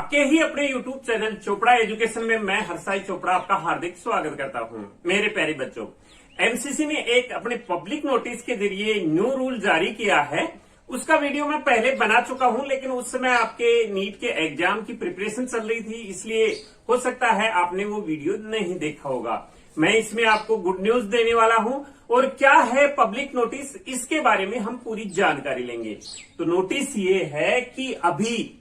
आपके ही अपने YouTube channel Chopra education में मैं हर्षाई चोपड़ा आपका हार्दिक स्वागत करता हूं। मेरे प्यारे बच्चों, एमसीसी ने एक अपने पब्लिक नोटिस के जरिए न्यू रूल जारी किया है। उसका वीडियो मैं पहले बना चुका हूं, लेकिन उस समय आपके नीट के एग्जाम की प्रिपरेशन चल रही थी, इसलिए हो सकता है आपने वो वीडियो नहीं देखा होगा। मैं इसमें आपको गुड न्यूज देने वाला हूं और क्या है पब्लिक नोटिस, इसके बारे में हम पूरी जानकारी लेंगे। तो नोटिस ये है कि अभी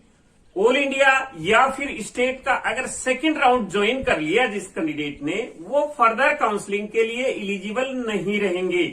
ऑल इंडिया या फिर स्टेट का अगर सेकंड राउंड ज्वाइन कर लिया जिस कैंडिडेट ने, वो फर्दर काउंसलिंग के लिए एलिजिबल नहीं रहेंगे।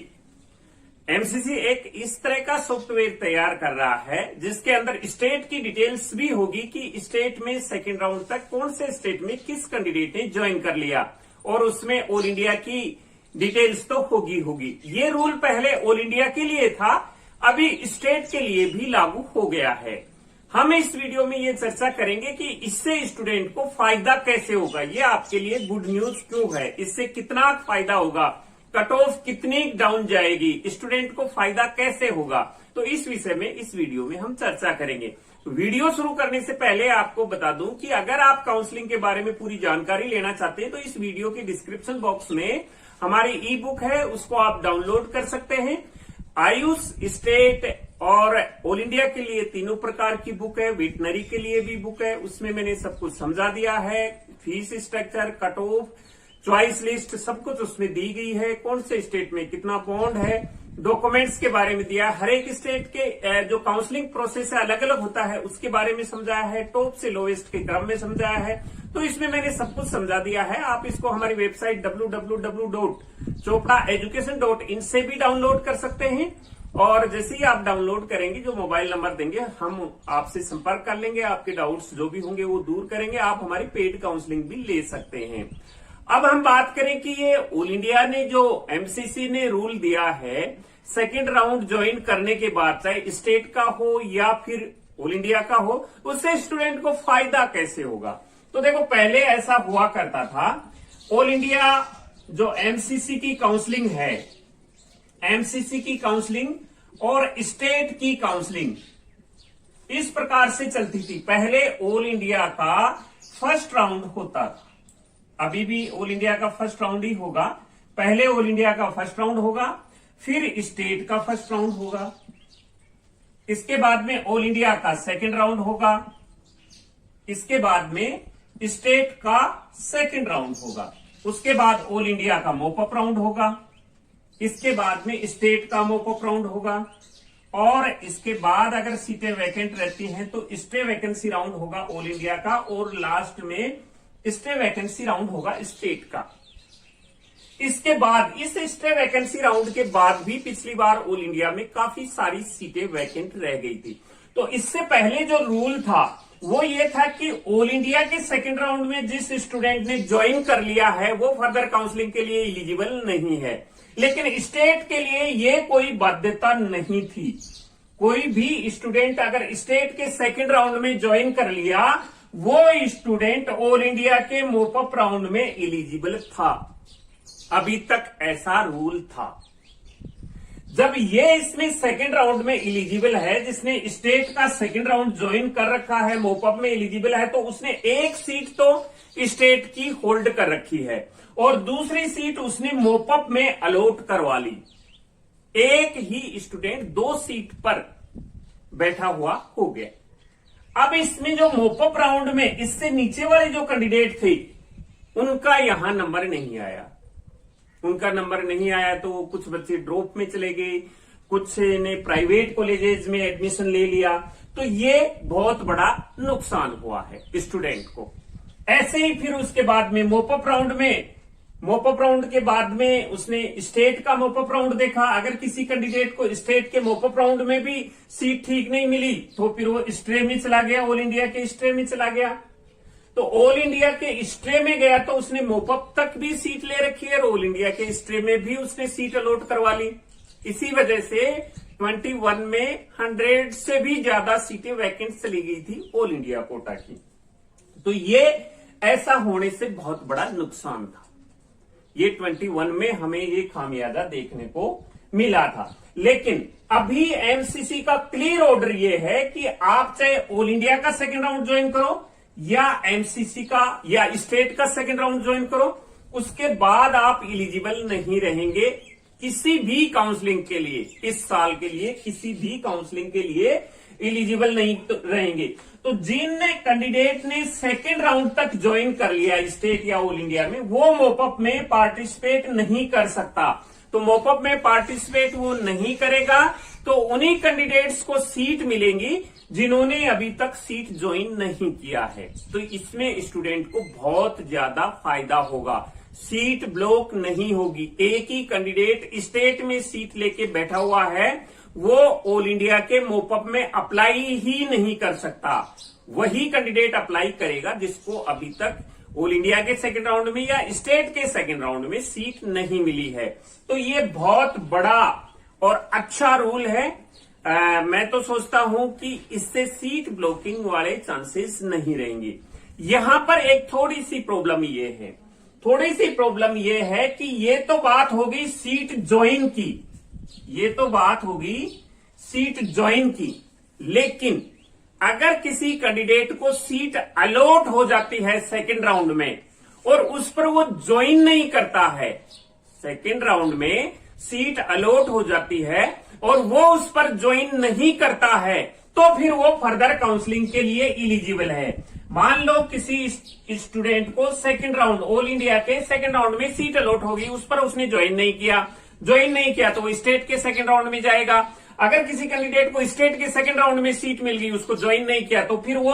एमसीसी एक इस तरह का सॉफ्टवेयर तैयार कर रहा है जिसके अंदर स्टेट की डिटेल्स भी होगी कि स्टेट में सेकंड राउंड तक कौन से स्टेट में किस कैंडिडेट ने ज्वाइन कर लिया, और उसमें ऑल इंडिया की डिटेल्स तो होगी। ये रूल पहले ऑल इंडिया के लिए था, अभी स्टेट के लिए भी लागू हो गया है। हम इस वीडियो में ये चर्चा करेंगे कि इससे स्टूडेंट को फायदा कैसे होगा, ये आपके लिए गुड न्यूज क्यों है, इससे कितना फायदा होगा, कट ऑफ कितनी डाउन जाएगी, स्टूडेंट को फायदा कैसे होगा। तो इस विषय में इस वीडियो में हम चर्चा करेंगे। वीडियो शुरू करने से पहले आपको बता दूं कि अगर आप काउंसलिंग के बारे में पूरी जानकारी लेना चाहते हैं तो इस वीडियो के डिस्क्रिप्शन बॉक्स में हमारी ई बुक है, उसको आप डाउनलोड कर सकते हैं। आयुष, स्टेट और ऑल इंडिया के लिए तीनों प्रकार की बुक है, वेटनरी के लिए भी बुक है, उसमें मैंने सब कुछ समझा दिया है। Fees structure, cut off, choice list सब कुछ उसमें दी गई है। कौन से स्टेट में कितना पॉइंट है, डॉक्यूमेंट्स के बारे में दिया, हर एक स्टेट के जो काउंसलिंग प्रोसेस है अलग अलग होता है उसके बारे में समझाया है, टॉप से लोएस्ट के क्रम में समझाया है। तो इसमें मैंने सब कुछ समझा दिया है। आप इसको हमारी वेबसाइट www.chopraeducation.in से भी डाउनलोड कर सकते हैं, और जैसे ही आप डाउनलोड करेंगे जो मोबाइल नंबर देंगे हम आपसे संपर्क कर लेंगे, आपके डाउट्स जो भी होंगे वो दूर करेंगे, आप हमारी पेड काउंसलिंग भी ले सकते हैं। अब हम बात करें कि ये ऑल इंडिया ने जो एमसीसी ने रूल दिया है सेकंड राउंड ज्वाइन करने के बाद, चाहे स्टेट का हो या फिर ऑल इंडिया का हो, उससे स्टूडेंट को फायदा कैसे होगा। तो देखो, पहले ऐसा हुआ करता था, ऑल इंडिया जो एमसीसी की काउंसलिंग है, एमसीसी की काउंसलिंग और स्टेट की काउंसलिंग इस प्रकार से चलती थी। पहले ऑल इंडिया का फर्स्ट राउंड होता था, अभी भी ऑल इंडिया का फर्स्ट राउंड ही होगा। पहले ऑल इंडिया का फर्स्ट राउंड होगा, फिर स्टेट का फर्स्ट राउंड होगा, इसके बाद में ऑल इंडिया का सेकंड राउंड होगा, इसके बाद में स्टेट का सेकंड राउंड होगा, उसके बाद ऑल इंडिया का मॉपअप राउंड होगा, इसके बाद में स्टेट का मॉपअप राउंड होगा, और इसके बाद अगर सीटें वैकेंट रहती हैं तो स्टे वैकेंसी राउंड होगा ऑल इंडिया का, और लास्ट में स्टे वैकेंसी राउंड होगा स्टेट का। इसके बाद इस स्टे वैकेंसी राउंड के बाद भी पिछली बार ऑल इंडिया में काफी सारी सीटें वैकेंट रह गई थी। तो इससे पहले जो रूल था वो ये था कि ऑल इंडिया के सेकंड राउंड में जिस स्टूडेंट ने ज्वाइन कर लिया है वो फर्दर काउंसलिंग के लिए एलिजिबल नहीं है, लेकिन स्टेट के लिए ये कोई बाध्यता नहीं थी। कोई भी स्टूडेंट अगर स्टेट के सेकंड राउंड में ज्वाइन कर लिया, वो स्टूडेंट ऑल इंडिया के मॉपअप राउंड में एलिजिबल था। अभी तक ऐसा रूल था। जब ये इसमें सेकंड राउंड में एलिजिबल है, जिसने स्टेट का सेकंड राउंड ज्वाइन कर रखा है, मॉपअप में एलिजिबल है, तो उसने एक सीट तो स्टेट की होल्ड कर रखी है और दूसरी सीट उसने मॉपअप में अलॉट करवा ली। एक ही स्टूडेंट दो सीट पर बैठा हुआ हो गया। अब इसमें जो मॉपअप राउंड में इससे नीचे वाले जो कैंडिडेट थे उनका यहां नंबर नहीं आया। उनका नंबर नहीं आया तो कुछ बच्चे ड्रॉप में चले गए, कुछ ने प्राइवेट कॉलेजेस में एडमिशन ले लिया, तो ये बहुत बड़ा नुकसान हुआ है स्टूडेंट को। ऐसे ही फिर उसके बाद में मॉपअप राउंड के बाद में उसने स्टेट का मॉपअप राउंड देखा। अगर किसी कैंडिडेट को स्टेट के मॉपअप राउंड में भी सीट ठीक नहीं मिली तो फिर वो स्ट्रे में चला गया, ऑल इंडिया के स्ट्रे में चला गया। तो ऑल इंडिया के स्ट्रे में गया तो उसने मॉपअप तक भी सीट ले रखी है और ऑल इंडिया के स्ट्रे में भी उसने सीट अलॉट करवा ली। इसी वजह से 21 में 100 से भी ज्यादा सीटें वैकेंट चली गई थी ऑल इंडिया कोटा की। तो ये ऐसा होने से बहुत बड़ा नुकसान था। ये 21 में हमें ये खामियाजा देखने को मिला था। लेकिन अभी एमसीसी का क्लियर ऑर्डर ये है कि आप चाहे ऑल इंडिया का सेकंड राउंड ज्वाइन करो या एमसीसी का या स्टेट का सेकंड राउंड ज्वाइन करो, उसके बाद आप एलिजिबल नहीं रहेंगे किसी भी काउंसलिंग के लिए। इस साल के लिए किसी भी काउंसलिंग के लिए एलिजिबल नहीं रहेंगे। तो जिन कैंडिडेट ने सेकेंड राउंड तक ज्वाइन कर लिया स्टेट या ऑल इंडिया में, वो मोपअप में पार्टिसिपेट नहीं कर सकता। तो मोपअप में पार्टिसिपेट वो नहीं करेगा, तो उन्हीं कैंडिडेट्स को सीट मिलेंगी जिन्होंने अभी तक सीट ज्वाइन नहीं किया है। तो इसमें स्टूडेंट को बहुत ज्यादा फायदा होगा, सीट ब्लॉक नहीं होगी। एक ही कैंडिडेट स्टेट में सीट लेके बैठा हुआ है, वो ऑल इंडिया के मोपअप में अप्लाई ही नहीं कर सकता। वही कैंडिडेट अप्लाई करेगा जिसको अभी तक ऑल इंडिया के सेकंड राउंड में या स्टेट के सेकंड राउंड में सीट नहीं मिली है। तो ये बहुत बड़ा और अच्छा रूल है। मैं तो सोचता हूं कि इससे सीट ब्लॉकिंग वाले चांसेस नहीं रहेंगे। यहां पर एक थोड़ी सी प्रॉब्लम ये है कि ये तो बात होगी सीट ज्वाइन की, लेकिन अगर किसी कैंडिडेट को सीट अलॉट हो जाती है सेकंड राउंड में और उस पर वो ज्वाइन नहीं करता है, सेकंड राउंड में सीट अलॉट हो जाती है और वो उस पर ज्वाइन नहीं करता है, तो फिर वो फर्दर काउंसलिंग के लिए एलिजिबल है। मान लो किसी स्टूडेंट को सेकंड राउंड ऑल इंडिया के सेकंड राउंड में सीट अलॉट होगी, उस पर उसने ज्वाइन नहीं किया तो वो स्टेट के सेकंड राउंड में जाएगा। अगर किसी कैंडिडेट को स्टेट के सेकंड राउंड में सीट मिल गई, उसको ज्वाइन नहीं किया, तो फिर वो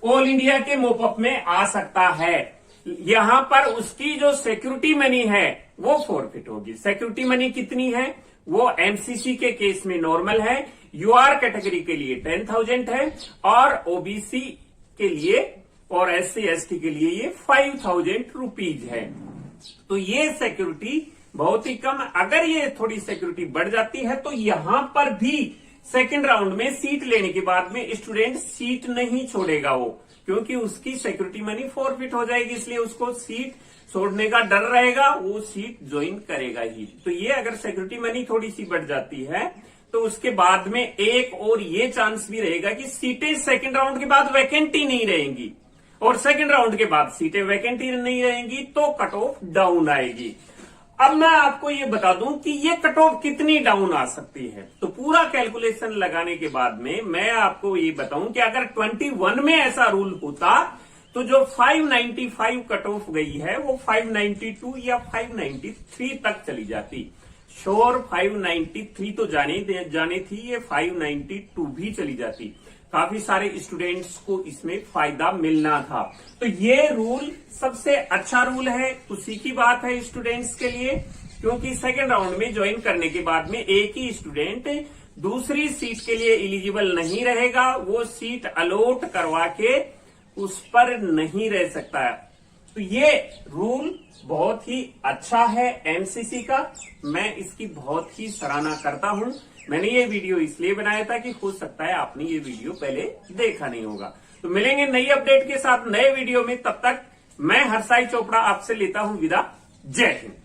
ऑल इंडिया के मोपअप में आ सकता है। यहां पर उसकी जो सिक्योरिटी मनी है वो फॉरफिट होगी। सिक्योरिटी मनी कितनी है? वो एमसीसी के केस में नॉर्मल है, यूआर कैटेगरी के लिए 10,000 है और ओबीसी के लिए और SC/ST के लिए ये 5,000 रुपीज है। तो ये सिक्योरिटी बहुत ही कम। अगर ये थोड़ी सिक्योरिटी बढ़ जाती है तो यहां पर भी सेकंड राउंड में सीट लेने के बाद में स्टूडेंट सीट नहीं छोड़ेगा वो, क्योंकि उसकी सिक्योरिटी मनी फॉरफिट हो जाएगी, इसलिए उसको सीट छोड़ने का डर रहेगा, वो सीट ज्वाइन करेगा ही। तो ये अगर सिक्योरिटी मनी थोड़ी सी बढ़ जाती है तो उसके बाद में एक और ये चांस भी रहेगा कि सीटें सेकंड राउंड के बाद वैकेंट ही नहीं रहेंगी और सेकंड राउंड के बाद सीटें वैकेंट ही नहीं रहेंगी तो कट ऑफ डाउन आएगी। अब मैं आपको ये बता दूं कि ये कट ऑफ कितनी डाउन आ सकती है। तो पूरा कैलकुलेशन लगाने के बाद में मैं आपको ये बताऊं कि अगर 21 में ऐसा रूल होता तो जो 595 कट ऑफ गई है वो 592 या 593 तक चली जाती। श्योर 593 तो जाने थी, ये 592 भी चली जाती। काफी सारे स्टूडेंट्स को इसमें फायदा मिलना था। तो ये रूल सबसे अच्छा रूल है, खुशी की बात है स्टूडेंट्स के लिए, क्योंकि सेकेंड राउंड में ज्वाइन करने के बाद में एक ही स्टूडेंट दूसरी सीट के लिए एलिजिबल नहीं रहेगा, वो सीट अलॉट करवा के उस पर नहीं रह सकता है। तो ये रूल बहुत ही अच्छा है एमसीसी का, मैं इसकी बहुत ही सराहना करता हूं। मैंने ये वीडियो इसलिए बनाया था कि हो सकता है आपने ये वीडियो पहले देखा नहीं होगा। तो मिलेंगे नई अपडेट के साथ नए वीडियो में, तब तक मैं हर्षाई चोपड़ा आपसे लेता हूं विदा। जय हिंद।